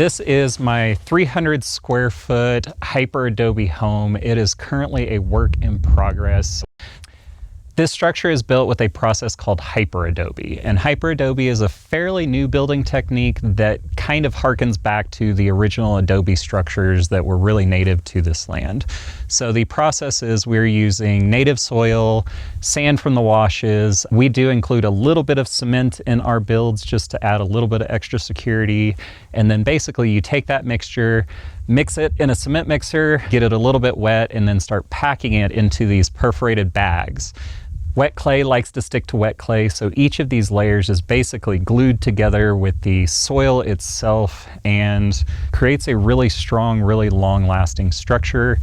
This is my 300 square foot Hyperadobe home. It is currently a work in progress. This structure is built with a process called Hyperadobe, and Hyperadobe is a fairly new building technique that kind of harkens back to the original Adobe structures that were really native to this land. So the process is we're using native soil, sand from the washes. We do include a little bit of cement in our builds just to add a little bit of extra security, and then basically you take that mixture, mix it in a cement mixer, get it a little bit wet, and then start packing it into these perforated bags. Wet clay likes to stick to wet clay, so each of these layers is basically glued together with the soil itself and creates a really strong, really long-lasting structure.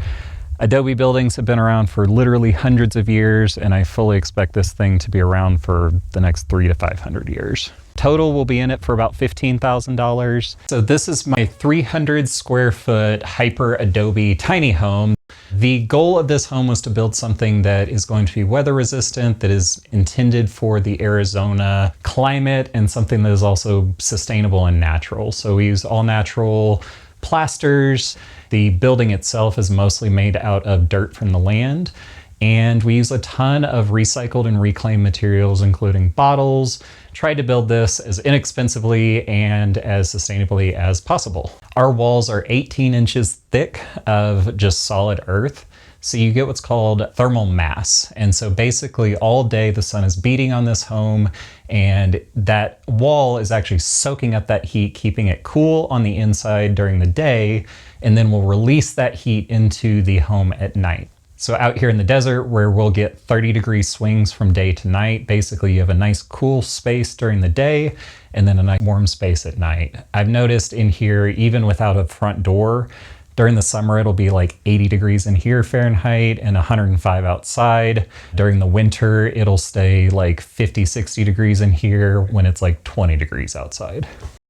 Adobe buildings have been around for literally hundreds of years, and I fully expect this thing to be around for the next 300 to 500 years. Total will be in it for about $15,000. So this is my 300 square foot Hyperadobe tiny home. The goal of this home was to build something that is going to be weather resistant, that is intended for the Arizona climate, and something that is also sustainable and natural. So we use all natural plasters. The building itself is mostly made out of dirt from the land. And we use a ton of recycled and reclaimed materials, including bottles. Tried to build this as inexpensively and as sustainably as possible. Our walls are 18 inches thick of just solid earth. So you get what's called thermal mass. And so basically all day the sun is beating on this home, and that wall is actually soaking up that heat, keeping it cool on the inside during the day, and then we'll release that heat into the home at night. So out here in the desert where we'll get 30-degree swings from day to night, basically you have a nice cool space during the day and then a nice warm space at night. I've noticed in here, even without a front door, during the summer it'll be like 80 degrees in here Fahrenheit and 105 outside. During the winter it'll stay like 50, 60 degrees in here when it's like 20 degrees outside.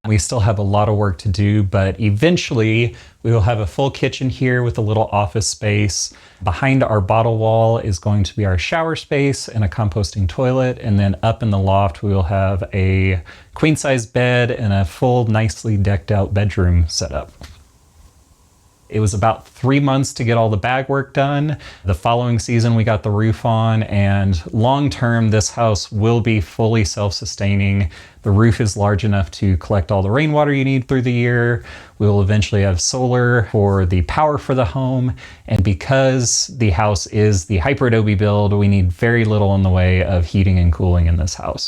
We still have a lot of work to do, but eventually we will have a full kitchen here with a little office space. Behind our bottle wall is going to be our shower space and a composting toilet. And then up in the loft, we will have a queen size bed and a full nicely decked out bedroom set up. It was about 3 months to get all the bag work done. The following season, we got the roof on, and long-term, this house will be fully self-sustaining. The roof is large enough to collect all the rainwater you need through the year. We will eventually have solar for the power for the home. And because the house is the Hyperadobe build, we need very little in the way of heating and cooling in this house.